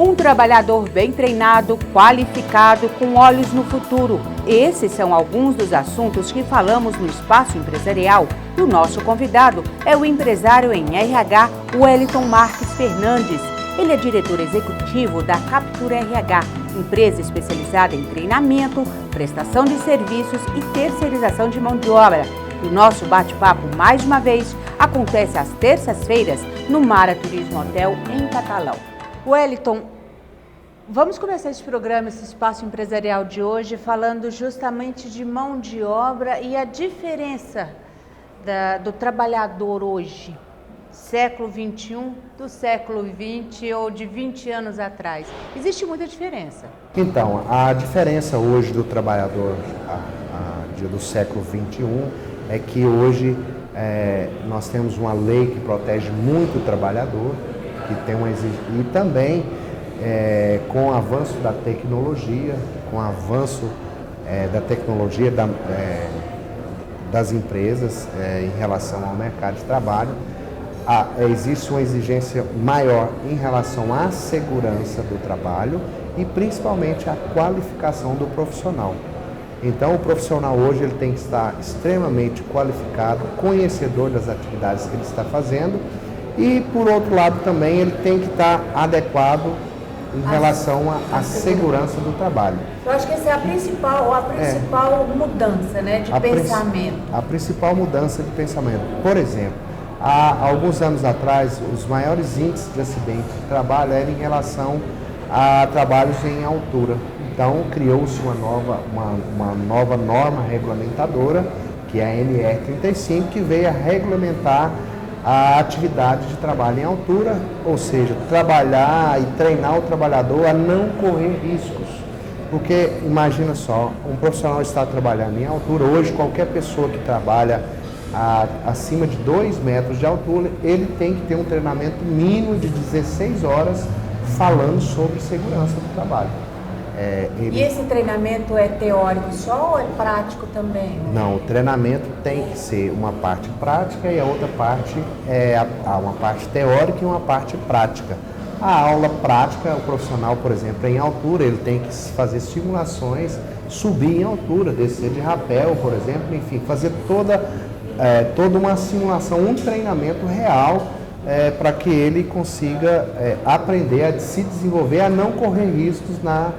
Um trabalhador bem treinado, qualificado, com olhos no futuro. Esses são alguns dos assuntos que falamos no Espaço Empresarial. E o nosso convidado é o empresário em RH, Wellington Marques Fernandes. Ele é diretor executivo da Captura RH, empresa especializada em treinamento, prestação de serviços e terceirização de mão de obra. E o nosso bate-papo, mais uma vez, acontece às terças-feiras no Mara Turismo Hotel, em Catalão. Wellington, vamos começar esse programa, esse Espaço Empresarial de hoje, falando justamente de mão de obra e a diferença do trabalhador hoje, século XXI, do século XX ou de 20 anos atrás. Existe muita diferença. Então, a diferença hoje do trabalhador do século XXI é que hoje nós temos uma lei que protege muito o trabalhador, que tem e também com o avanço da tecnologia, das empresas em relação ao mercado de trabalho, existe uma exigência maior em relação à segurança do trabalho e principalmente a qualificação do profissional. Então, o profissional hoje ele tem que estar extremamente qualificado, conhecedor das atividades que ele está fazendo e, por outro lado, também ele tem que estar adequado em relação à segurança do trabalho. Eu acho que essa é a principal mudança, né, de pensamento. A principal mudança de pensamento. Por exemplo, há alguns anos atrás, os maiores índices de acidente de trabalho eram em relação a trabalhos em altura. Então, criou-se uma nova norma regulamentadora, que é a NR35, que veio a regulamentar a atividade de trabalho em altura, ou seja, trabalhar e treinar o trabalhador a não correr riscos. Porque, imagina só, um profissional está trabalhando em altura, hoje qualquer pessoa que trabalha acima de 2 metros de altura, ele tem que ter um treinamento mínimo de 16 horas falando sobre segurança do trabalho. E esse treinamento é teórico só ou é prático também? Não, o treinamento tem que ser uma parte prática e a outra parte uma parte teórica e uma parte prática. A aula prática, o profissional, por exemplo, em altura, ele tem que fazer simulações, subir em altura, descer de rapel, por exemplo, enfim, fazer toda uma simulação, um treinamento real para que ele consiga aprender a se desenvolver, a não correr riscos na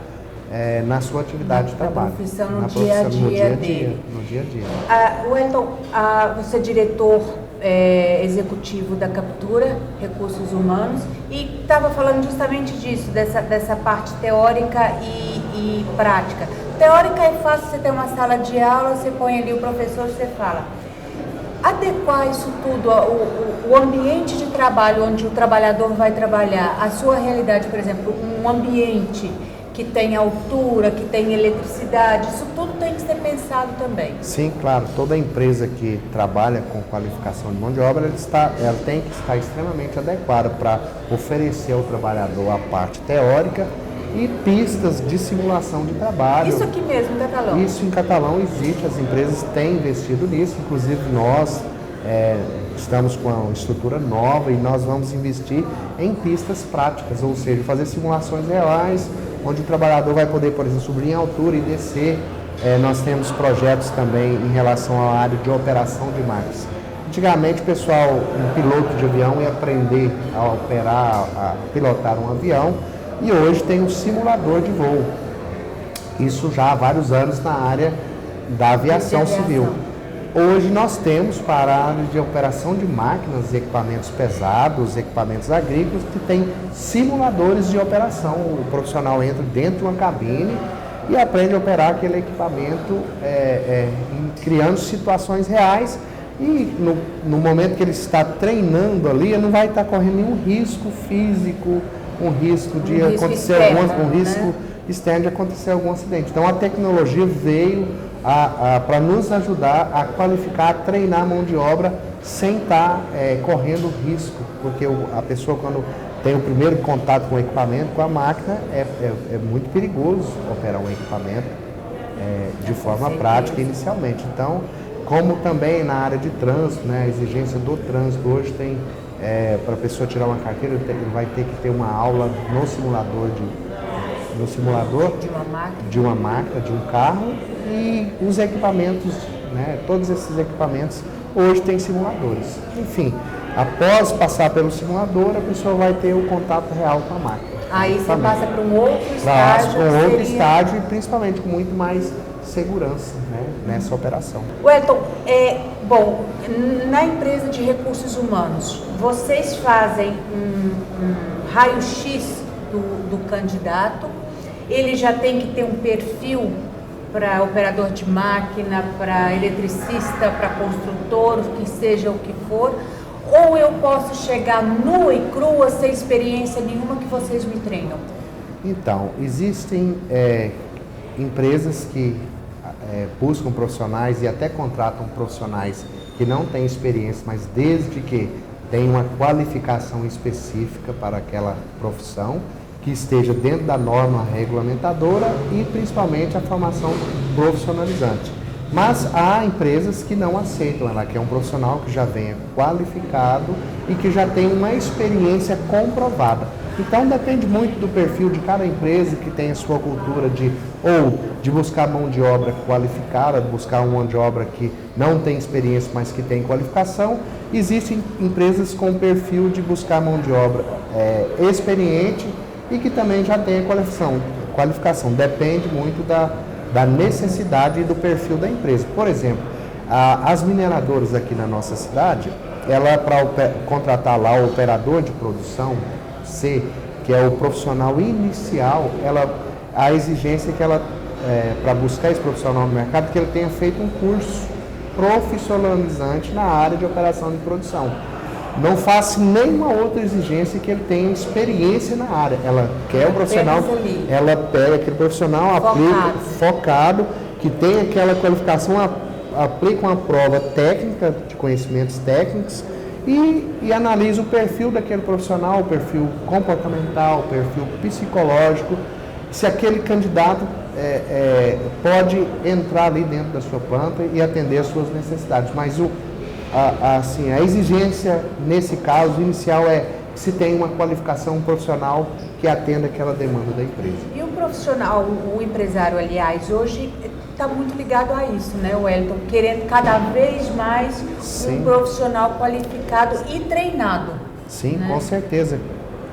sua atividade de trabalho. No dia a dia dele. No dia a dia. Wellington, você é diretor executivo da Captura, Recursos Humanos, e estava falando justamente disso, dessa parte teórica e prática. Teórica é fácil, você tem uma sala de aula, você põe ali o professor, você fala. Adequar isso tudo, o ambiente de trabalho onde o trabalhador vai trabalhar, a sua realidade, por exemplo, um ambiente que tem altura, que tem eletricidade, isso tudo tem que ser pensado também. Sim, claro. Toda empresa que trabalha com qualificação de mão de obra, ela tem que estar extremamente adequada para oferecer ao trabalhador a parte teórica e pistas de simulação de trabalho. Isso aqui mesmo, em Catalão? Isso em Catalão existe, as empresas têm investido nisso, inclusive nós estamos com uma estrutura nova e nós vamos investir em pistas práticas, ou seja, fazer simulações reais, onde o trabalhador vai poder, por exemplo, subir em altura e descer. Nós temos projetos também em relação à área de operação de máquinas. Antigamente, pessoal, um piloto de avião ia aprender a pilotar um avião e hoje tem um simulador de voo. Isso já há vários anos na área da aviação civil. Hoje nós temos para a área de operação de máquinas, equipamentos pesados, equipamentos agrícolas, que tem simuladores de operação. O profissional entra dentro de uma cabine e aprende a operar aquele equipamento, criando situações reais. E no momento que ele está treinando ali, ele não vai estar correndo nenhum risco físico, um risco de acontecer externo de acontecer algum acidente. Então a tecnologia veio para nos ajudar a qualificar, a treinar a mão de obra sem estar correndo risco, porque a pessoa, quando tem o primeiro contato com o equipamento, com a máquina, é muito perigoso operar um equipamento de forma prática inicialmente. Então, como também na área de trânsito, né, a exigência do trânsito hoje tem, para a pessoa tirar uma carteira, ele vai ter que ter uma aula no simulador de uma máquina, de um carro, e os equipamentos, né, todos esses equipamentos hoje têm simuladores. Enfim, após passar pelo simulador, a pessoa vai ter o contato real com a máquina. Aí você passa para um outro estágio. Para um outro estágio e principalmente com muito mais segurança, né, nessa operação. Wellington, bom, na empresa de recursos humanos, vocês fazem um raio-x do candidato, ele já tem que ter um perfil para operador de máquina, para eletricista, para construtor, que seja o que for, ou eu posso chegar nua e crua, sem experiência nenhuma, que vocês me treinam? Então, existem empresas que buscam profissionais e até contratam profissionais que não têm experiência, mas desde que tenham uma qualificação específica para aquela profissão, que esteja dentro da norma regulamentadora e principalmente a formação profissionalizante. Mas há empresas que não aceitam, ela quer um profissional que já venha qualificado e que já tenha uma experiência comprovada. Então depende muito do perfil de cada empresa que tem a sua cultura de buscar mão de obra qualificada, de buscar uma mão de obra que não tem experiência, mas que tem qualificação. Existem empresas com perfil de buscar mão de obra experiente e que também já tem a qualificação. Depende muito da necessidade e do perfil da empresa. Por exemplo, as mineradoras aqui na nossa cidade, ela para contratar lá o operador de produção C, que é o profissional inicial, a exigência que ela, para buscar esse profissional no mercado, que ele tenha feito um curso profissionalizante na área de operação de produção. Não faça nenhuma outra exigência que ele tenha experiência na área. Ela quer o profissional, ela pega aquele profissional focado, que tem aquela qualificação, aplica uma prova técnica, de conhecimentos técnicos, e analisa o perfil daquele profissional, o perfil comportamental, o perfil psicológico, se aquele candidato pode entrar ali dentro da sua planta e atender as suas necessidades. Mas a exigência, nesse caso, inicial é que se tem uma qualificação profissional que atenda aquela demanda da empresa. E o profissional, o empresário, aliás, hoje está muito ligado a isso, né, Wellington? Querendo cada vez mais um profissional qualificado e treinado. Sim, né? Com certeza.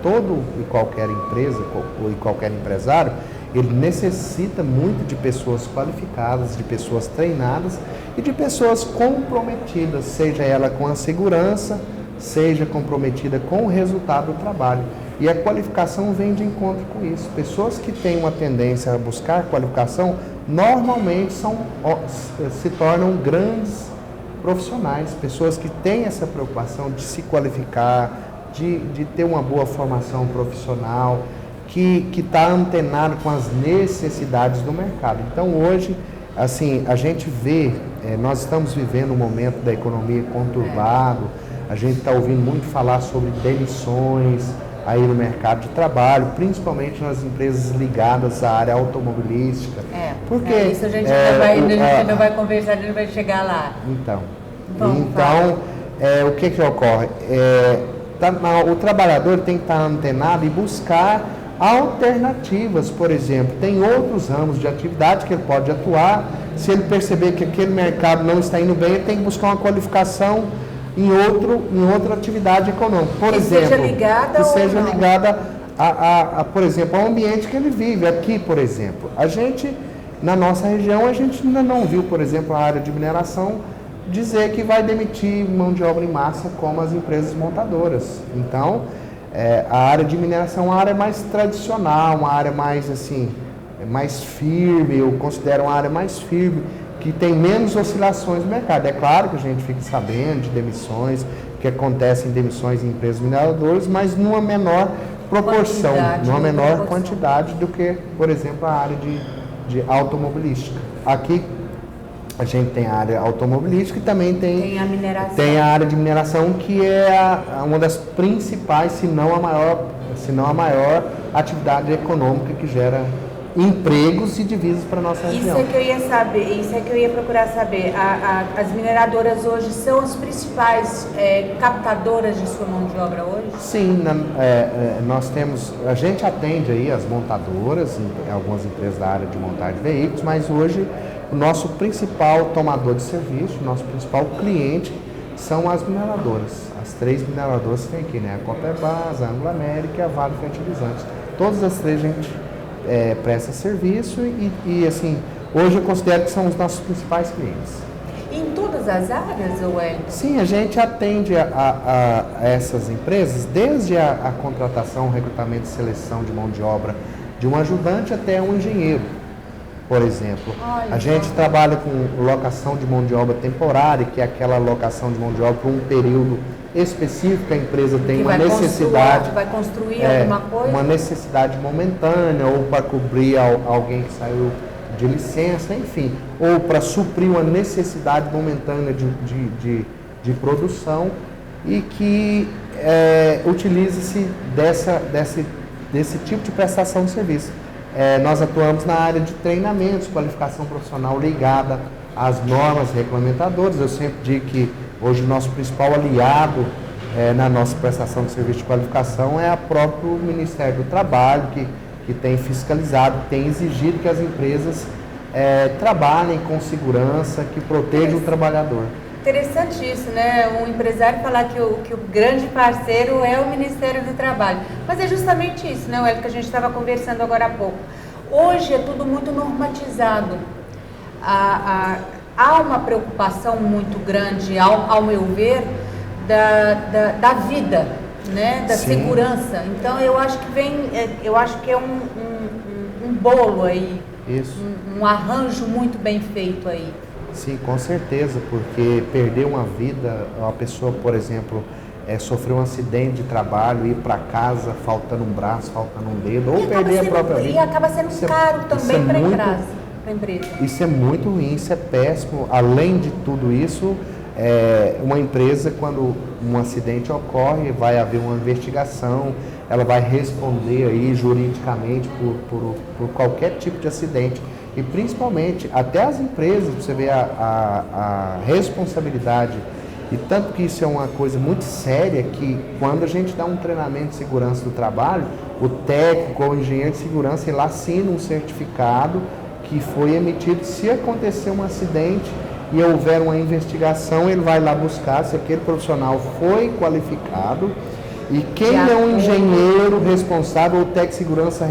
Todo e qualquer empresa ou qualquer empresário, ele necessita muito de pessoas qualificadas, de pessoas treinadas e de pessoas comprometidas, seja ela com a segurança, seja comprometida com o resultado do trabalho. E a qualificação vem de encontro com isso. Pessoas que têm uma tendência a buscar qualificação, normalmente se tornam grandes profissionais. Pessoas que têm essa preocupação de se qualificar, de ter uma boa formação profissional, que está antenado com as necessidades do mercado. Então hoje, assim, a gente vê, nós estamos vivendo um momento da economia conturbado, a gente está ouvindo muito falar sobre demissões aí no mercado de trabalho, principalmente nas empresas ligadas à área automobilística. Porque isso a gente ainda vai conversar, a gente vai chegar lá. Então o que ocorre? O trabalhador tem que estar antenado e buscar alternativas. Por exemplo, tem outros ramos de atividade que ele pode atuar. Se ele perceber que aquele mercado não está indo bem, ele tem que buscar uma qualificação em outra atividade econômica. Por exemplo, que seja ligada por exemplo, ao ambiente que ele vive. Aqui, por exemplo, na nossa região, a gente ainda não viu, por exemplo, a área de mineração dizer que vai demitir mão de obra em massa como as empresas montadoras. Então, a área de mineração é uma área mais tradicional, uma área mais assim, mais firme, eu considero uma área mais firme, que tem menos oscilações no mercado. É claro que a gente fica sabendo de demissões, que acontecem demissões em empresas mineradoras, mas numa menor proporção, numa menor quantidade do que, por exemplo, a área de automobilística. Aqui a gente tem a área automobilística e também tem a área de mineração, que é uma das principais, se não a maior atividade econômica que gera empregos e divisas para a nossa região. Isso é que eu ia saber, isso é que eu ia procurar saber. As mineradoras hoje são as principais captadoras de sua mão de obra hoje? Sim, nós temos, a gente atende aí as montadoras, algumas empresas da área de montagem de veículos, mas hoje o nosso principal tomador de serviço, o nosso principal cliente são as mineradoras. As 3 mineradoras que tem aqui, né? A Coperbas, a Anglo América e a Vale Fertilizantes. Todas as 3 a gente presta serviço e assim, hoje eu considero que são os nossos principais clientes. Em todas as áreas, Wellington? Sim, a gente atende a essas empresas, desde a contratação, recrutamento e seleção de mão de obra de um ajudante até um engenheiro, por exemplo. Olha, a gente trabalha com locação de mão de obra temporária, que é aquela locação de mão de obra por um período específico, a empresa tem uma necessidade. Vai construir alguma coisa? Uma necessidade momentânea, ou para cobrir alguém que saiu de licença, enfim, ou para suprir uma necessidade momentânea de produção e que utilize-se desse tipo de prestação de serviço. Nós atuamos na área de treinamentos, qualificação profissional ligada às normas regulamentadoras. Eu sempre digo que hoje o nosso principal aliado na nossa prestação de serviço de qualificação é o próprio Ministério do Trabalho, que tem fiscalizado, tem exigido que as empresas trabalhem com segurança, que protejam o trabalhador. Interessante isso, né? Um empresário falar que o grande parceiro é o Ministério do Trabalho. Mas é justamente isso, né, Wellington, que a gente estava conversando agora há pouco. Hoje é tudo muito normatizado. Há uma preocupação muito grande, ao meu ver, da vida, né? Da Sim. Segurança. Então eu acho que é um bolo aí. Isso. Um arranjo muito bem feito aí. Sim, com certeza, porque perder uma vida, uma pessoa, por exemplo, sofrer um acidente de trabalho, ir para casa faltando um braço, faltando um dedo, ou perder a própria vida. E acaba sendo caro também para a empresa. Isso é muito ruim, isso é péssimo. Além de tudo isso, uma empresa, quando um acidente ocorre, vai haver uma investigação, ela vai responder aí juridicamente por qualquer tipo de acidente. E principalmente, até as empresas, você vê a responsabilidade, e tanto que isso é uma coisa muito séria, que quando a gente dá um treinamento de segurança do trabalho, o técnico ou o engenheiro de segurança, ele assina um certificado que foi emitido. Se acontecer um acidente e houver uma investigação, ele vai lá buscar se aquele profissional foi qualificado, e quem é um engenheiro responsável ou técnico de segurança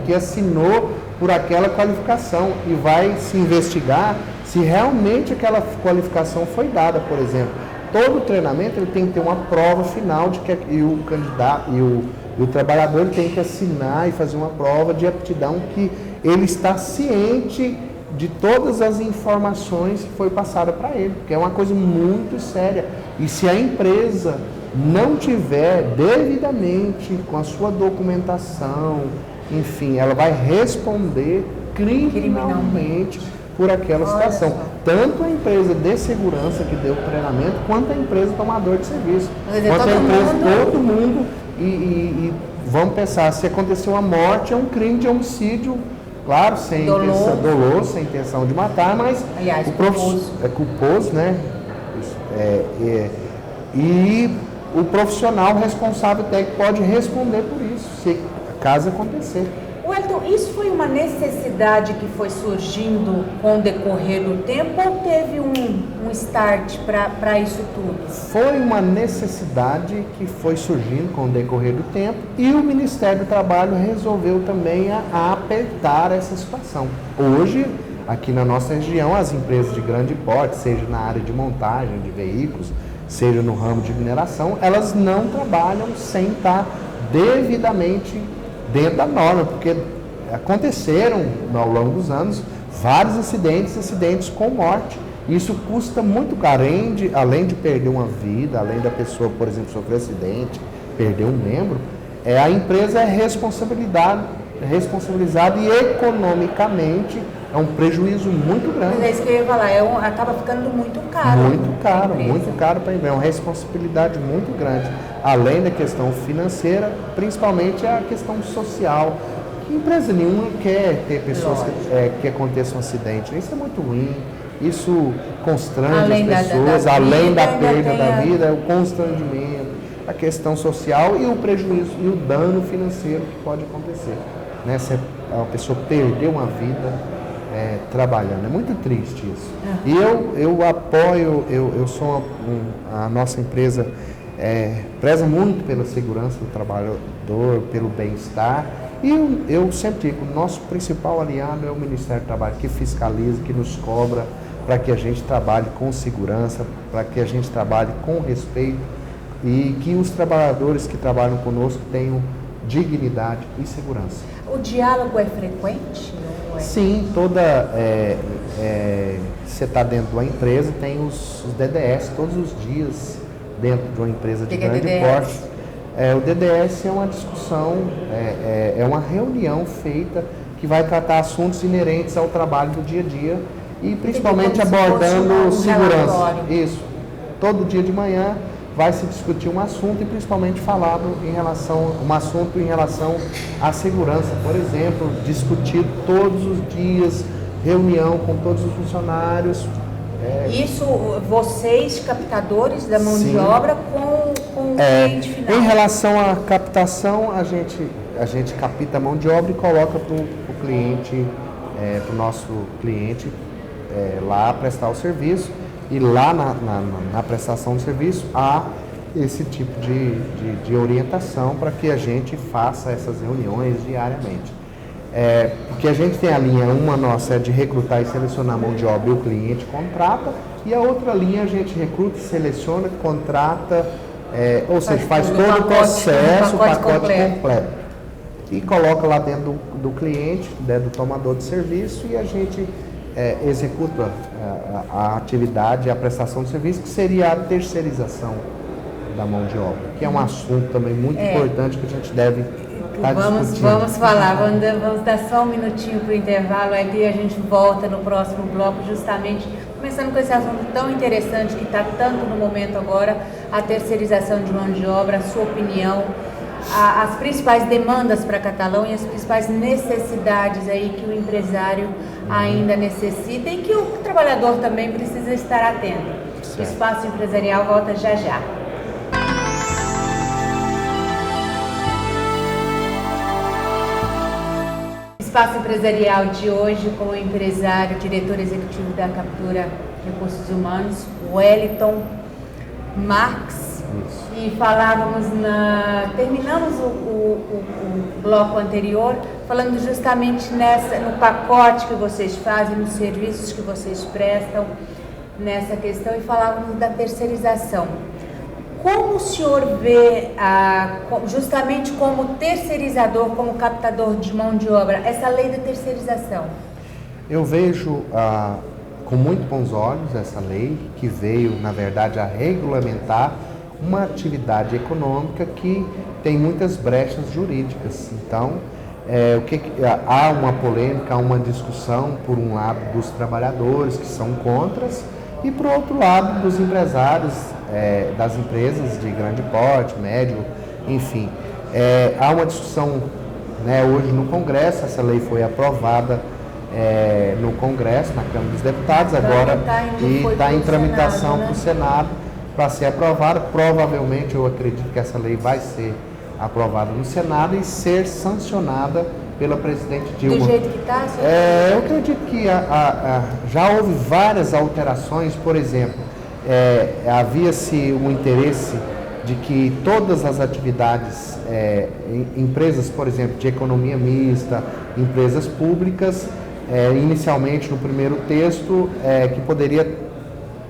que assinou por aquela qualificação, e vai se investigar se realmente aquela qualificação foi dada, por exemplo. Todo treinamento ele tem que ter uma prova final de que o candidato e o trabalhador ele tem que assinar e fazer uma prova de aptidão que ele está ciente de todas as informações que foi passada para ele, porque é uma coisa muito séria. E se a empresa não tiver devidamente com a sua documentação, enfim, ela vai responder criminalmente por aquela situação. Tanto a empresa de segurança que deu o treinamento, quanto a empresa tomador de serviço. Quanto a empresa, todo mundo. E vamos pensar, se acontecer uma morte, é um crime de homicídio, claro, sem intenção, doloso, sem intenção de matar, mas aliás, é culposo, né? E o profissional responsável técnico pode responder por isso, se caso acontecer. Wellington, isso foi uma necessidade que foi surgindo com o decorrer do tempo, ou teve um start para isso tudo? Foi uma necessidade que foi surgindo com o decorrer do tempo, e o Ministério do Trabalho resolveu também apertar essa situação. Hoje, aqui na nossa região, as empresas de grande porte, seja na área de montagem de veículos, seja no ramo de mineração, elas não trabalham sem estar devidamente dentro da norma, porque aconteceram ao longo dos anos vários acidentes com morte. Isso custa muito caro, além de perder uma vida, além da pessoa, por exemplo, sofrer acidente, perder um membro, a empresa é responsabilizada e economicamente é um prejuízo muito grande. Mas é isso que eu ia falar, acaba ficando muito caro. Muito caro para a empresa, é uma responsabilidade muito grande. Além da questão financeira, principalmente a questão social, que empresa nenhuma quer ter pessoas que aconteça um acidente. Isso é muito ruim, isso constrange as pessoas, além da perda da vida, o constrangimento, a questão social e o prejuízo e o dano financeiro que pode acontecer. Né? Se a pessoa perdeu uma vida trabalhando, é muito triste isso. E eu apoio, a nossa empresa preza muito pela segurança do trabalhador, pelo bem-estar. E eu sempre digo, o nosso principal aliado é o Ministério do Trabalho, que fiscaliza, que nos cobra para que a gente trabalhe com segurança, para que a gente trabalhe com respeito e que os trabalhadores que trabalham conosco tenham dignidade e segurança. O diálogo é frequente? Ou é? Sim, você está dentro de uma empresa, tem os DDS todos os dias dentro de uma empresa de grande porte. O DDS é uma discussão, é uma reunião feita que vai tratar assuntos inerentes ao trabalho do dia a dia e principalmente abordando segurança. Isso. Todo dia de manhã vai se discutir um assunto e principalmente um assunto em relação à segurança. Por exemplo, discutido todos os dias, reunião com todos os funcionários. Isso, vocês, captadores da mão de obra, com o cliente final? Em relação à captação, a gente capta a mão de obra e coloca para o cliente, para o nosso cliente lá prestar o serviço. E lá na prestação de serviço há esse tipo de orientação para que a gente faça essas reuniões diariamente. Porque a gente tem a linha, uma nossa é de recrutar e selecionar mão de obra e o cliente contrata, e a outra linha a gente recruta, seleciona, contrata, ou seja, faz todo o processo, o pacote completo. E coloca lá dentro do cliente, dentro do tomador de serviço, e a gente executa a atividade, a prestação de serviço, que seria a terceirização da mão de obra, que é um assunto também muito importante que a gente deve Vamos falar, vamos dar só um minutinho para o intervalo, aí a gente volta no próximo bloco, justamente começando com esse assunto tão interessante que está tanto no momento agora, a terceirização de mão de obra, a sua opinião, as principais demandas para Catalão e as principais necessidades aí que o empresário ainda necessita e que o trabalhador também precisa estar atento. Certo. O Espaço Empresarial volta já já. Espaço Empresarial de hoje com o empresário, diretor executivo da Captura Recursos Humanos, Wellington Marques. Isso. E falávamos terminamos o bloco anterior falando justamente no pacote que vocês fazem, nos serviços que vocês prestam, nessa questão, e falávamos da terceirização. Como o senhor vê, justamente como terceirizador, como captador de mão de obra, essa lei da terceirização? Eu vejo com muito bons olhos essa lei, que veio, na verdade, a regulamentar uma atividade econômica que tem muitas brechas jurídicas. Então, há uma polêmica, há uma discussão, por um lado, dos trabalhadores, que são contras, e por outro lado, dos empresários, das empresas de grande porte, médio, enfim. Há uma discussão, hoje no Congresso, essa lei foi aprovada no Congresso, na Câmara dos Deputados, agora está em tramitação para o Senado para ser aprovada. Provavelmente, eu acredito que essa lei vai ser aprovada no Senado e ser sancionada pela presidente Dilma. Do jeito que está? Eu acredito que já houve várias alterações. Por exemplo, havia-se um interesse de que todas as atividades, empresas, por exemplo, de economia mista, empresas públicas, inicialmente no primeiro texto, que poderia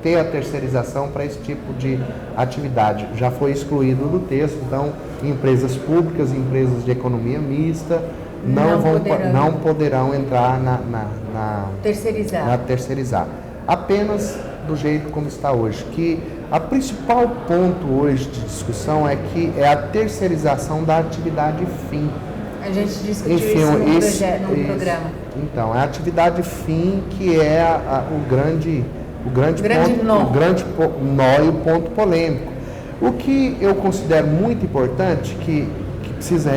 ter a terceirização para esse tipo de atividade. Já foi excluído do texto, então empresas públicas e empresas de economia mista não poderão entrar na terceirizar. Apenas do jeito como está hoje, que a principal ponto hoje de discussão é que é a terceirização da atividade fim. A gente discutiu isso no programa. Então, é a atividade fim que é o grande nó e o ponto polêmico. O que eu considero muito importante, que precisa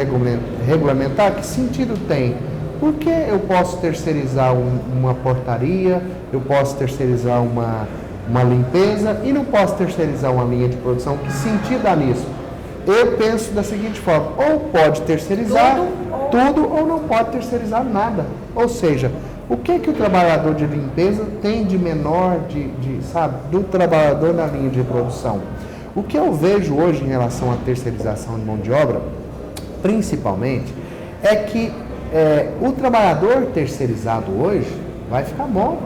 regulamentar? Que sentido tem? Por que eu posso terceirizar uma portaria, eu posso terceirizar uma limpeza e não posso terceirizar uma linha de produção? Que sentido há nisso? Eu penso da seguinte forma, ou pode terceirizar tudo ou não pode terceirizar nada. Ou seja, o que o trabalhador de limpeza tem de menor do trabalhador na linha de produção? O que eu vejo hoje em relação à terceirização de mão de obra, principalmente, é que o trabalhador terceirizado hoje vai ficar bom,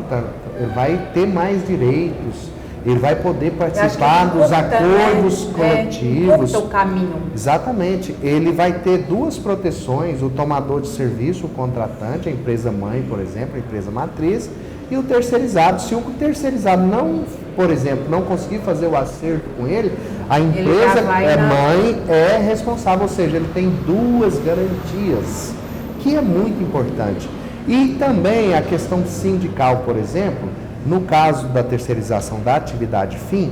ele vai ter mais direitos, ele vai poder participar dos acordos coletivos. O caminho. Exatamente. Ele vai ter duas proteções, o tomador de serviço, o contratante, a empresa mãe, por exemplo, a empresa matriz, e o terceirizado. Se o terceirizado não, por exemplo, não conseguir fazer o acerto com ele, a empresa mãe é responsável, ou seja, ele tem duas garantias, que é muito importante. E também a questão sindical, por exemplo, no caso da terceirização da atividade fim,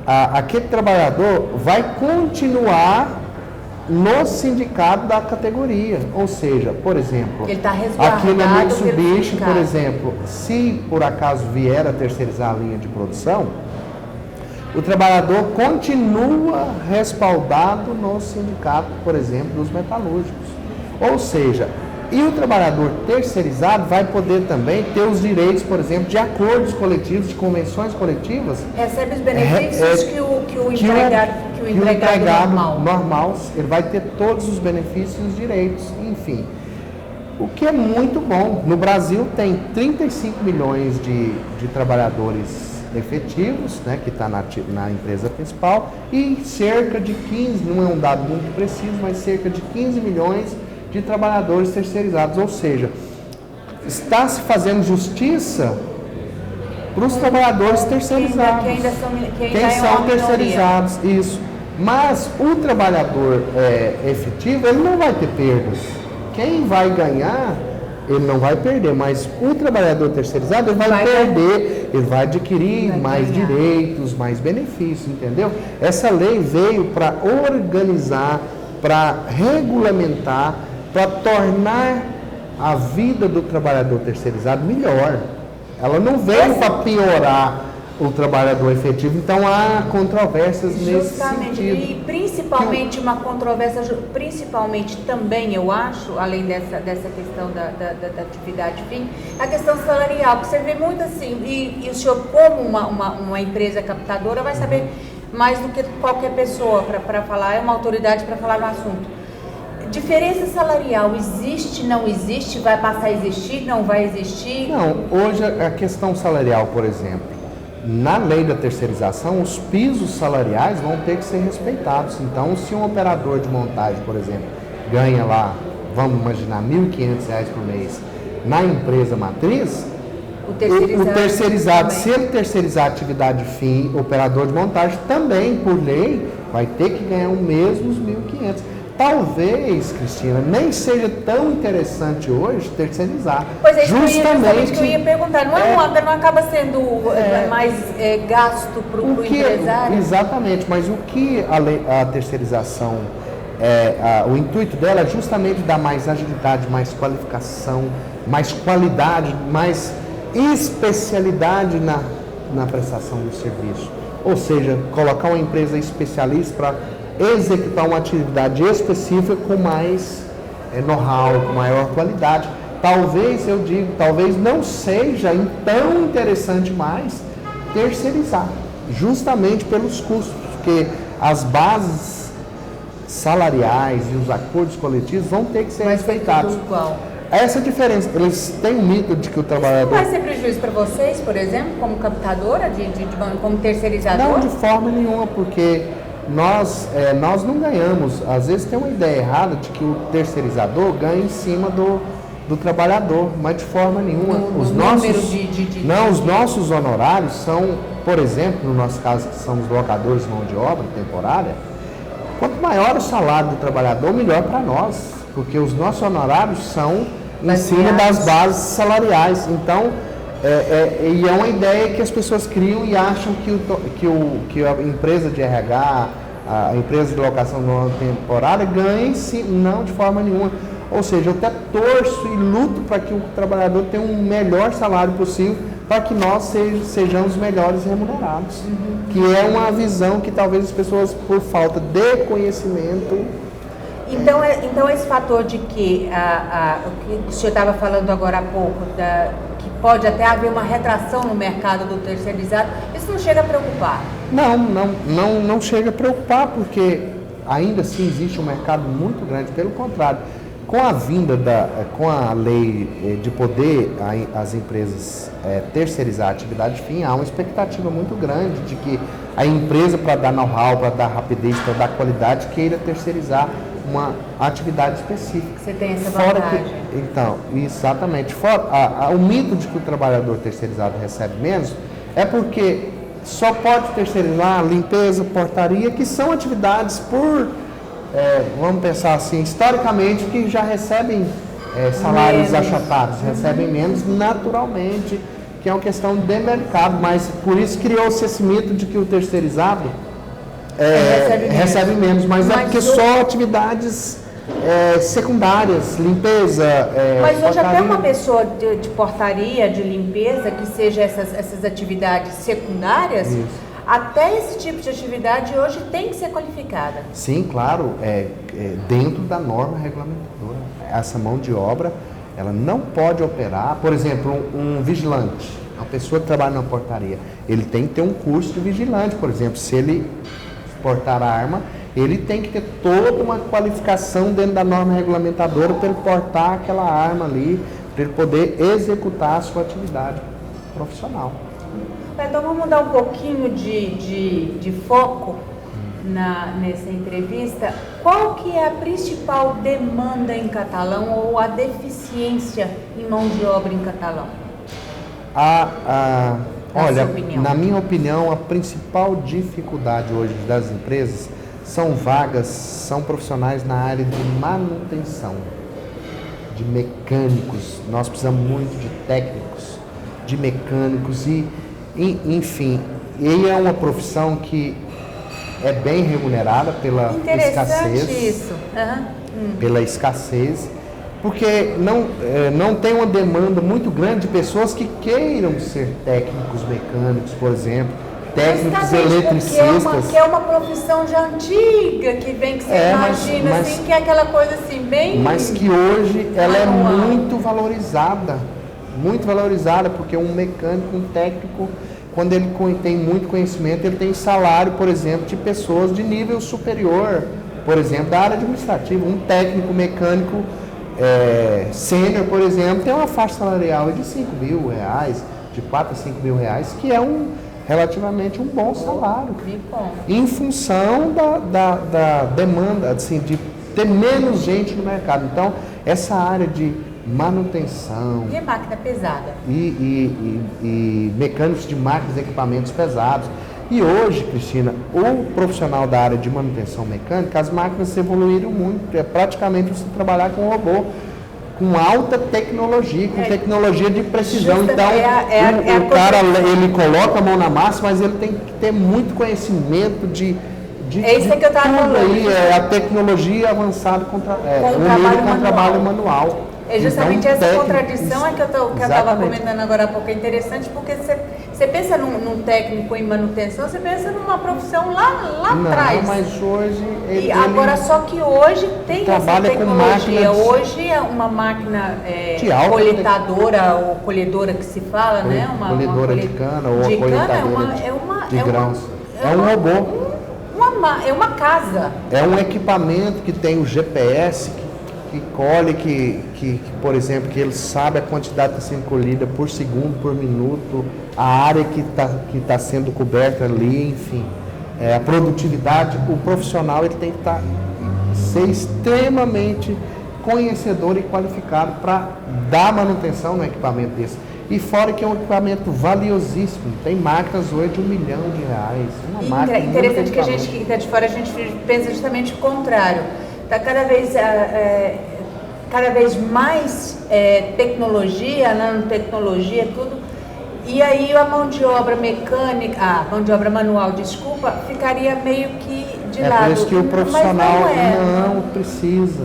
aquele trabalhador vai continuar no sindicato da categoria. Ou seja, por exemplo, aqui na Mitsubishi, por exemplo, se por acaso vier a terceirizar a linha de produção, o trabalhador continua respaldado no sindicato, por exemplo, dos metalúrgicos. Ou seja, e o trabalhador terceirizado vai poder também ter os direitos, por exemplo, de acordos coletivos, de convenções coletivas. Recebe os benefícios que o empregado normal, ele vai ter todos os benefícios e os direitos, enfim. O que é muito bom. No Brasil tem 35 milhões de trabalhadores efetivos, né, que está na empresa principal, e cerca de 15, não é um dado muito preciso, mas cerca de 15 milhões de trabalhadores terceirizados, ou seja, está se fazendo justiça para os trabalhadores terceirizados, quem são terceirizados, isso. Mas o trabalhador efetivo, ele não vai ter perdas. Quem vai ganhar, ele não vai perder, mas o trabalhador terceirizado, ele vai perder, ele vai adquirir mais direitos, mais benefícios, entendeu? Essa lei veio para organizar, para regulamentar, para tornar a vida do trabalhador terceirizado melhor. Ela não veio para piorar o trabalhador efetivo, então há controvérsias nesse sentido. E principalmente uma controvérsia, principalmente também, eu acho, além dessa questão da atividade fim, a questão salarial, que você vê muito assim, e o senhor, como uma empresa captadora, vai saber mais do que qualquer pessoa para falar, é uma autoridade para falar no assunto. Diferença salarial existe, não existe, vai passar a existir, não vai existir? Não, hoje a questão salarial, por exemplo, na lei da terceirização, os pisos salariais vão ter que ser respeitados. Então, se um operador de montagem, por exemplo, ganha lá, vamos imaginar, R$ 1.500 por mês na empresa matriz, o terceirizado, se ele terceirizar a atividade fim, operador de montagem, também, por lei, vai ter que ganhar os mesmos 1.500. Talvez, Cristina, nem seja tão interessante hoje terceirizar. Pois é, justamente que eu ia perguntar. Não acaba sendo mais gasto para o empresário? Exatamente, mas o que a terceirização, o intuito dela é justamente dar mais agilidade, mais qualificação, mais qualidade, mais especialidade na prestação do serviço. Ou seja, colocar uma empresa especialista para executar uma atividade específica com mais know-how, com maior qualidade. Talvez não seja tão interessante mais terceirizar, justamente pelos custos, porque as bases salariais e os acordos coletivos vão ter que ser respeitados. Essa diferença, eles têm um mito de que o trabalhador... Não vai ser prejuízo para vocês, por exemplo, como captadora, como terceirizador? Não, de forma nenhuma, porque nós não ganhamos. Às vezes tem uma ideia errada de que o terceirizador ganha em cima do trabalhador, mas de forma nenhuma. Os nossos honorários são, por exemplo, no nosso caso, que são os locadores de mão de obra temporária, quanto maior o salário do trabalhador, melhor para nós, porque os nossos honorários são em cima das bases salariais. Então, e é uma ideia que as pessoas criam e acham que a empresa de RH, a empresa de locação não temporária ganhe, sim, não de forma nenhuma. Ou seja, eu até torço e luto para que o trabalhador tenha um melhor salário possível, para que nós sejamos melhores remunerados. Que é uma visão que talvez as pessoas, por falta de conhecimento... Então esse fator de que, o que o senhor estava falando agora há pouco, que pode até haver uma retração no mercado do terceirizado, isso não chega a preocupar? Não chega a preocupar, porque ainda assim existe um mercado muito grande. Pelo contrário, com a vinda com a lei de poder as empresas terceirizar a atividade fim, há uma expectativa muito grande de que a empresa, para dar know-how, para dar rapidez, para dar qualidade, queira terceirizar uma atividade específica. Você tem essa vantagem. Então, exatamente. O mito de que o trabalhador terceirizado recebe menos é porque só pode terceirizar limpeza, portaria, que são atividades vamos pensar assim, historicamente, que já recebem salários achatados, recebem menos naturalmente, que é uma questão de mercado, mas por isso criou-se esse mito de que o terceirizado recebe menos, mas é porque só atividades secundárias, limpeza, mas hoje portaria. até uma pessoa de portaria, de limpeza, que seja essas atividades secundárias, isso. Até esse tipo de atividade hoje tem que ser qualificada. Sim, claro, dentro da norma regulamentadora. Essa mão de obra, ela não pode operar, por exemplo, um vigilante, uma pessoa que trabalha na portaria, ele tem que ter um curso de vigilante, por exemplo, se ele portar a arma, ele tem que ter toda uma qualificação dentro da norma regulamentadora para ele portar aquela arma ali, para ele poder executar a sua atividade profissional. Então vamos mudar um pouquinho de foco nessa entrevista. Qual que é a principal demanda em Catalão ou a deficiência em mão de obra em Catalão? Olha, na minha opinião, a principal dificuldade hoje das empresas são profissionais na área de manutenção, de mecânicos. Nós precisamos muito de técnicos, de mecânicos enfim, e é uma profissão que é bem remunerada pela escassez. Isso. Pela escassez, porque não tem uma demanda muito grande de pessoas que queiram ser técnicos mecânicos, por exemplo, técnicos eletricistas. Que é uma profissão já antiga, que vem que você imagina, assim, que é aquela coisa assim, bem... Mas que hoje ela é muito valorizada, porque um mecânico, um técnico, quando ele tem muito conhecimento, ele tem salário, por exemplo, de pessoas de nível superior, por exemplo, da área administrativa. Um técnico mecânico sênior, por exemplo, tem uma faixa salarial de R$5.000, de R$4.000 a R$5.000, que é relativamente um bom salário, em função da demanda, assim, de ter menos gente no mercado. Então, essa área de manutenção... E máquina pesada. E mecânicos de máquinas e equipamentos pesados. E hoje, Cristina, o profissional da área de manutenção mecânica, as máquinas evoluíram muito. É praticamente você trabalhar com robô, com alta tecnologia, com tecnologia de precisão. Então, o cara, ele coloca a mão na massa, mas ele tem que ter muito conhecimento de isso que eu estava falando. Aí, a tecnologia avançada com trabalho manual. É justamente então, essa contradição que eu estava comentando agora há pouco. É interessante porque você pensa num técnico em manutenção, você pensa numa profissão lá atrás. Mas hoje... Agora, só que hoje tem essa tecnologia. Hoje é uma máquina coletadora ou colhedora que se fala, né? Colhedora de cana ou coletadora de grãos. É um robô. É uma casa. É um equipamento que tem o GPS que colhe, que, por exemplo, que ele sabe a quantidade que está sendo colhida por segundo, por minuto, a área que tá sendo coberta ali, enfim. A produtividade, o profissional ele tem que ser extremamente conhecedor e qualificado para dar manutenção no equipamento desse. E fora que é um equipamento valiosíssimo. Tem máquinas hoje de R$1 milhão. Uma máquina interessante que a gente que está de fora, a gente pensa justamente o contrário. Está cada vez mais tecnologia, nanotecnologia, tudo. E aí a mão de obra mecânica, a mão de obra manual, desculpa, ficaria meio que de lado. Por isso que o profissional não precisa,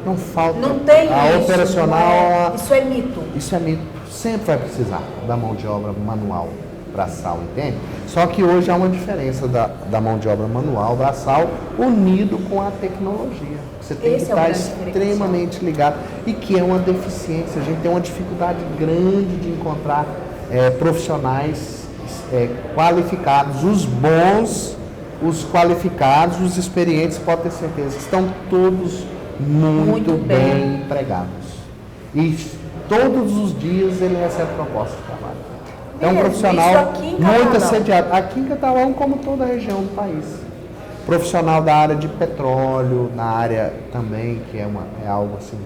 não falta. Não tem a isso, operacional. Isso é mito. Isso é mito. Sempre vai precisar da mão de obra manual, braçal, entende? Só que hoje há uma diferença da mão de obra manual, braçal, unido com a tecnologia. Você tem que estar extremamente ligado. E que é uma deficiência. A gente tem uma dificuldade grande de encontrar profissionais qualificados. Os bons, os qualificados, os experientes, pode ter certeza que estão todos muito bem empregados. E todos os dias ele recebe proposta de trabalho. É um profissional muito assediado. Aqui em Catalão, como toda a região do país. Profissional da área de petróleo, na área também, que é algo assim.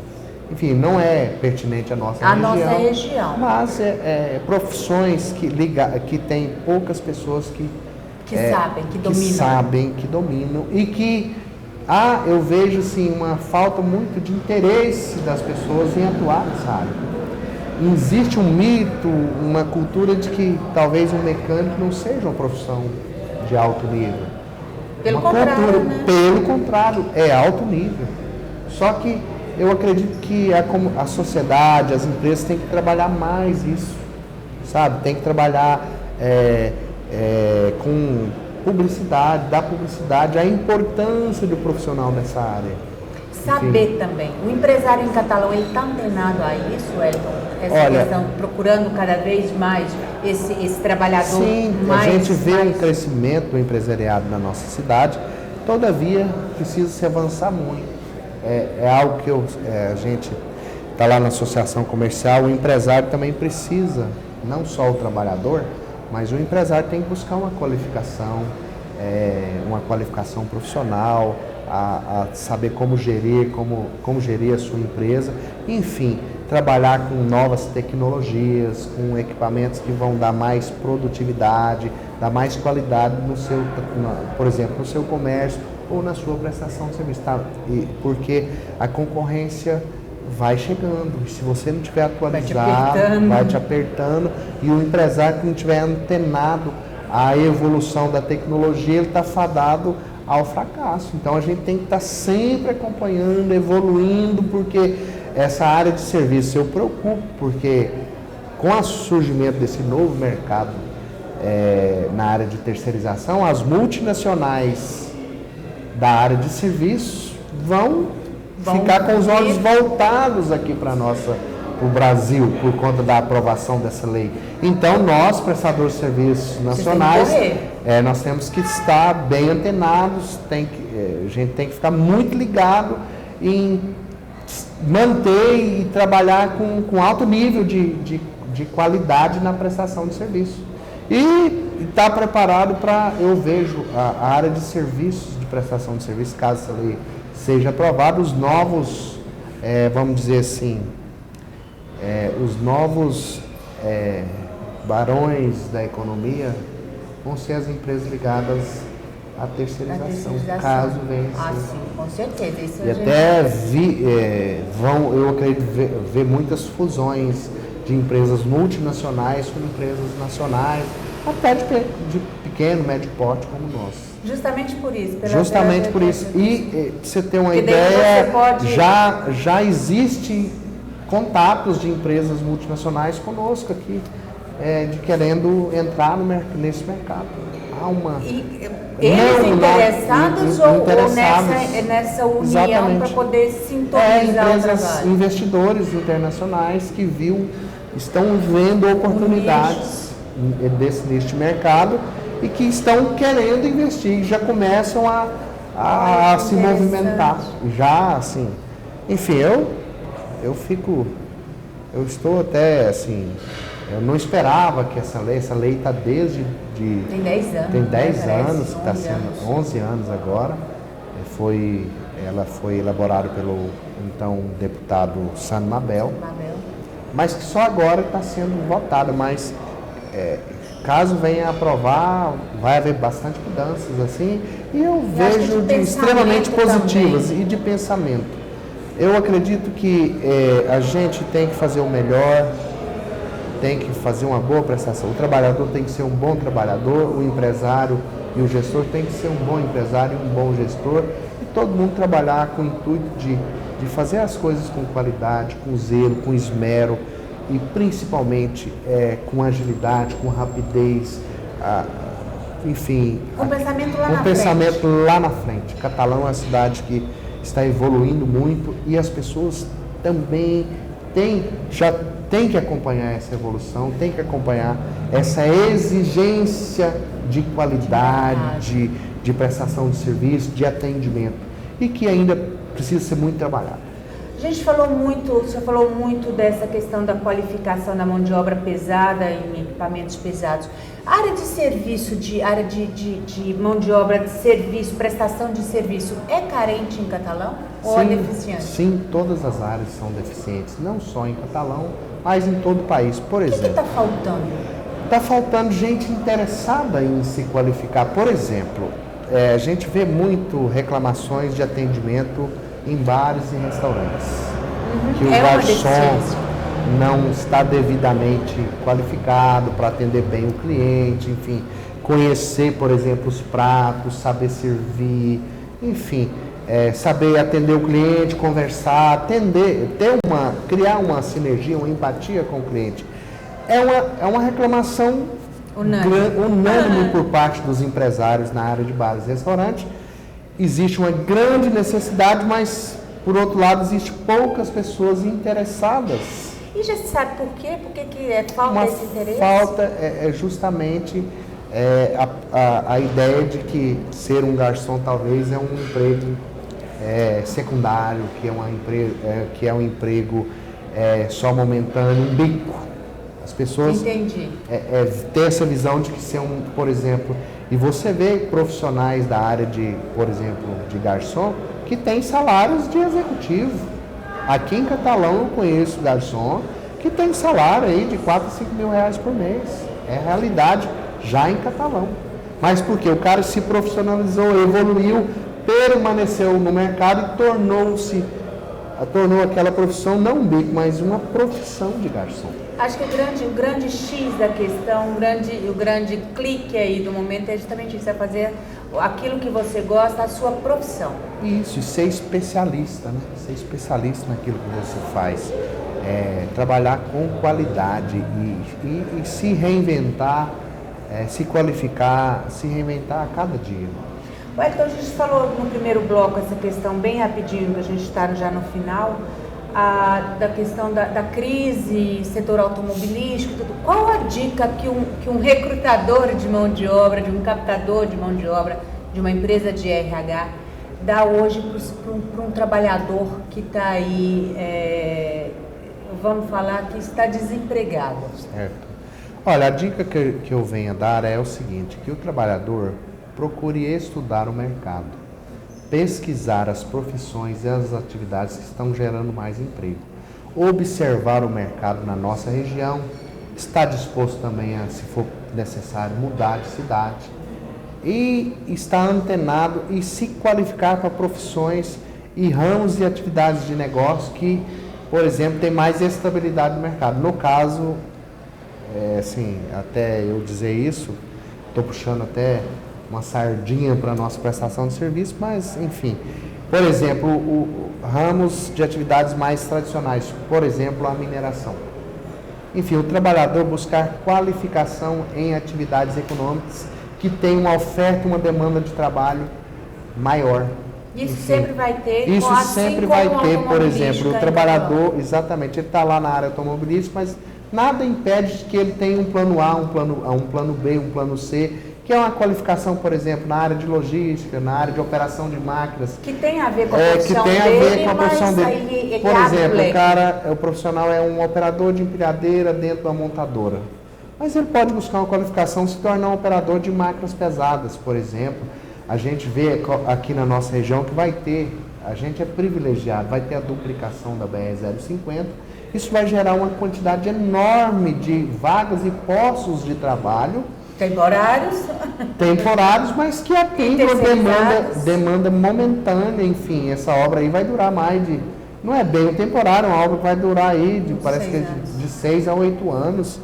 Enfim, não é pertinente à nossa região. Mas profissões que tem poucas pessoas que sabem, que dominam. E que eu vejo assim, uma falta muito de interesse das pessoas em atuar nessa área. Existe um mito, uma cultura de que talvez um mecânico não seja uma profissão de alto nível. Pelo contrário, é alto nível. Só que eu acredito que a sociedade, as empresas têm que trabalhar mais isso, sabe? Tem que trabalhar com dar publicidade, a importância do profissional nessa área. Saber também. O empresário em Catalão, ele está antenado a isso, Wellington? Essa questão, procurando cada vez mais esse trabalhador. Sim, a gente vê um crescimento do empresariado na nossa cidade, todavia precisa se avançar muito. É algo que a gente está lá na associação comercial, o empresário também precisa, não só o trabalhador, mas o empresário tem que buscar uma qualificação profissional, a saber como gerir a sua empresa, enfim, trabalhar com novas tecnologias, com equipamentos que vão dar mais produtividade, dar mais qualidade por exemplo, no seu comércio ou na sua prestação de serviço, tá? Porque a concorrência vai chegando, e se você não estiver atualizado, vai te apertando, e o empresário que não estiver antenado à evolução da tecnologia, ele está fadado ao fracasso. Então a gente tem que estar sempre acompanhando, evoluindo, porque essa área de serviço eu preocupo, porque com o surgimento desse novo mercado na área de terceirização, as multinacionais da área de serviços vão ficar com os olhos voltados aqui para o Brasil, por conta da aprovação dessa lei. Então, nós, prestadores de serviços nacionais, nós temos que estar bem antenados, a gente tem que ficar muito ligado em manter e trabalhar com alto nível de qualidade na prestação de serviço. E estar preparado para, eu vejo, a área de serviços, de prestação de serviço, caso essa lei seja aprovada, os novos, vamos dizer assim, os novos barões da economia vão ser as empresas ligadas à terceirização, caso venha a ser. Sim, com certeza. Isso e até eu acredito ver muitas fusões de empresas multinacionais com empresas nacionais, até de pequeno, médio porte como nós. Justamente por isso. Justamente por isso. E pra você ter uma ideia, já existe contatos de empresas multinacionais conosco aqui, querendo entrar nesse mercado. Há uma... Eles interessados ou nessa união para poder sintonizar o trabalho? Investidores internacionais que estão vendo oportunidades neste mercado e que estão querendo investir, já começam a se movimentar. Já, assim, enfim, eu estou até, assim, eu não esperava que essa lei está desde... Tem 10 anos. Tem 10 anos, que está sendo 11 anos agora. Ela foi elaborada pelo, então, deputado Sano Mabel, mas que só agora está sendo votada, mas caso venha a aprovar, vai haver bastante mudanças, assim, e eu vejo extremamente positivas e de pensamento. Eu acredito que a gente tem que fazer o melhor, tem que fazer uma boa prestação, o trabalhador tem que ser um bom trabalhador, o empresário e o gestor tem que ser um bom empresário e um bom gestor, e todo mundo trabalhar com o intuito de fazer as coisas com qualidade, com zelo, com esmero e principalmente com agilidade, com rapidez, enfim, com pensamento lá com na pensamento frente. lá na frente. Catalão é uma cidade que está evoluindo muito e as pessoas também já têm que acompanhar essa evolução, têm que acompanhar essa exigência de qualidade, de prestação de serviço, de atendimento, e que ainda precisa ser muito trabalhado. A gente falou muito, o senhor falou muito dessa questão da qualificação da mão de obra pesada em equipamentos pesados. A área de serviço, área de mão de obra de serviço, prestação de serviço, é carente em Catalão ou é deficiente? Sim, todas as áreas são deficientes, não só em Catalão, mas em todo o país. Por exemplo, O que está faltando? Está faltando gente interessada em se qualificar. Por exemplo, a gente vê muito reclamações de atendimento em bares e restaurantes. Que o garçom não está devidamente qualificado para atender bem o cliente, enfim, conhecer, por exemplo, os pratos, saber servir, enfim, saber atender o cliente, conversar, atender, criar uma sinergia, uma empatia com o cliente. É uma reclamação unânime por parte dos empresários na área de bares e restaurantes. Existe uma grande necessidade, mas, por outro lado, existem poucas pessoas interessadas. E já se sabe por quê? Por que é falta desse interesse? Falta justamente a ideia de que ser um garçom talvez é um emprego secundário, que é um emprego só momentâneo, um bico. As pessoas têm essa visão de que ser por exemplo, e você vê profissionais da área por exemplo, de garçom, que tem salários de executivo. Aqui em Catalão eu conheço garçom que tem salário aí de 4 a 5 mil reais por mês. É realidade já em Catalão. Mas porque o cara se profissionalizou, evoluiu, permaneceu no mercado e tornou aquela profissão não um bico, mas uma profissão de garçom. Acho que o grande X da questão, o grande clique aí do momento é justamente isso, é fazer aquilo que você gosta, a sua profissão. Isso, e ser especialista, né? Ser especialista naquilo que você faz. Trabalhar com qualidade e se reinventar, se qualificar, se reinventar a cada dia. Então a gente falou no primeiro bloco essa questão bem rapidinho, que a gente está já no final, da questão da crise, setor automobilístico, tudo. Qual a dica que um recrutador de mão de obra, de um captador de mão de obra, de uma empresa de RH, dá hoje para um trabalhador que está aí, vamos falar, que está desempregado? Certo. Olha, a dica que eu venho a dar é o seguinte, que o trabalhador procure estudar o mercado, pesquisar as profissões e as atividades que estão gerando mais emprego, observar o mercado na nossa região, estar disposto também a, se for necessário, mudar de cidade e estar antenado e se qualificar para profissões e ramos e atividades de negócio que, por exemplo, tem mais estabilidade no mercado. No caso, assim, até eu dizer isso, estou puxando até uma sardinha para a nossa prestação de serviço, mas, enfim, por exemplo, ramos de atividades mais tradicionais, por exemplo, a mineração. Enfim, o trabalhador buscar qualificação em atividades econômicas que tem uma oferta e uma demanda de trabalho maior. Isso sempre vai ter. Isso sempre vai ter, por exemplo, o trabalhador, exatamente, ele está lá na área automobilística, mas nada impede que ele tenha um plano A, um plano B, um plano C, que é uma qualificação, por exemplo, na área de logística, na área de operação de máquinas. Que tem a ver com a profissão dele, Por exemplo, o profissional é um operador de empilhadeira dentro da montadora. Mas ele pode buscar uma qualificação, se tornar um operador de máquinas pesadas, por exemplo. A gente vê aqui na nossa região que a gente é privilegiado, vai ter a duplicação da BR-050. Isso vai gerar uma quantidade enorme de vagas e postos de trabalho. Temporários, mas que atendem uma demanda momentânea, enfim, essa obra aí vai durar não é bem um temporário, uma obra que vai durar aí, parece que de 6 a 8 anos.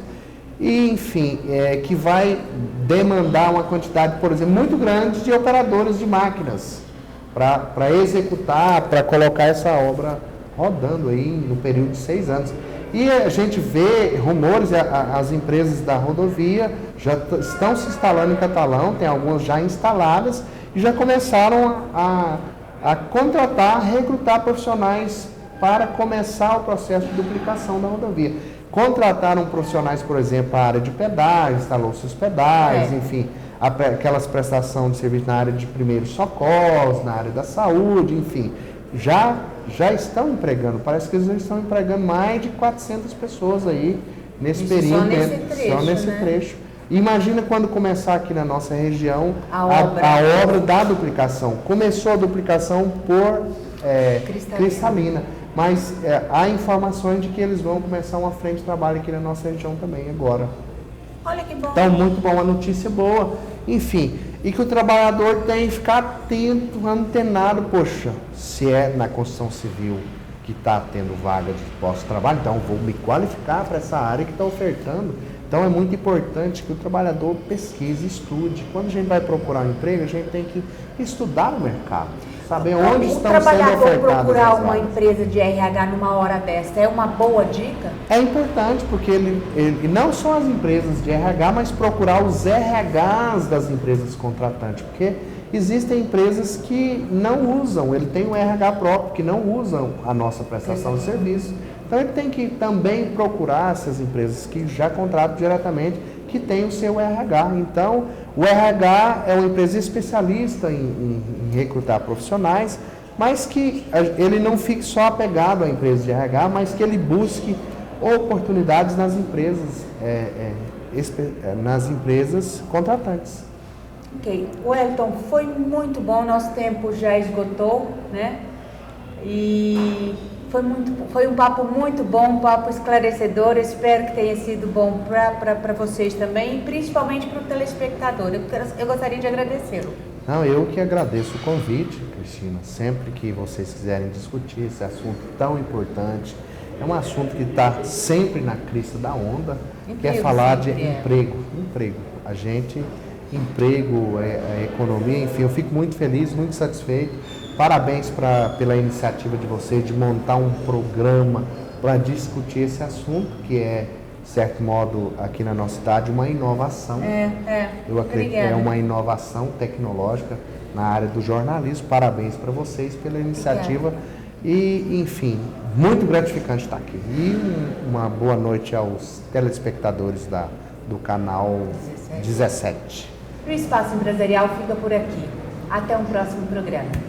e, enfim, que vai demandar uma quantidade, por exemplo, muito grande de operadores de máquinas para executar, para colocar essa obra rodando aí no período de 6 anos. E a gente vê rumores, as empresas da rodovia já estão se instalando em Catalão, tem algumas já instaladas, e já começaram a contratar, recrutar profissionais para começar o processo de duplicação da rodovia. Contrataram profissionais, por exemplo, para a área de pedágios, instalou-se os pedágios, enfim, aquelas prestações de serviço na área de primeiros socorros, na área da saúde, enfim, já estão empregando, parece que eles já estão empregando mais de 400 pessoas aí nesse período, só nesse trecho. Imagina quando começar aqui na nossa região a obra da duplicação. Começou a duplicação por Cristalina, mas há informações de que eles vão começar uma frente de trabalho aqui na nossa região também agora. Olha que bom. Então, muito bom, uma notícia boa. Enfim, e que o trabalhador tem que ficar atento, antenado. Poxa, se é na construção civil que está tendo vaga de posto de trabalho, então vou me qualificar para essa área que está ofertando. Então, é muito importante que o trabalhador pesquise, estude. Quando a gente vai procurar um emprego, a gente tem que estudar o mercado, saber onde estão sendo ofertadas as vagas. O trabalhador procurar uma empresa de RH numa hora desta é uma boa dica? É importante, porque ele não só as empresas de RH, mas procurar os RHs das empresas contratantes, porque existem empresas que não usam, ele tem um RH próprio, que não usam a nossa prestação de serviço. Então, ele tem que também procurar essas empresas que já contratam diretamente, que tem o seu RH. Então, o RH é uma empresa especialista em recrutar profissionais, mas que ele não fique só apegado à empresa de RH, mas que ele busque oportunidades nas empresas contratantes. Ok. Wellington, foi muito bom, nosso tempo já esgotou, né? E foi um papo muito bom, um papo esclarecedor. Eu espero que tenha sido bom para vocês também, e principalmente para o telespectador. Eu gostaria de agradecê-lo. Não, eu que agradeço o convite, Cristina. Sempre que vocês quiserem discutir esse assunto tão importante, é um assunto que está sempre na crista da onda, que é falar de emprego. Emprego, economia, enfim, eu fico muito feliz, muito satisfeito. Parabéns pela iniciativa de vocês de montar um programa para discutir esse assunto, que é, de certo modo, aqui na nossa cidade, uma inovação. Eu acredito que é uma inovação tecnológica na área do jornalismo. Parabéns para vocês pela iniciativa. E, enfim, muito gratificante estar aqui. E uma boa noite aos telespectadores do canal 17. O Espaço Empresarial fica por aqui. Até um próximo programa.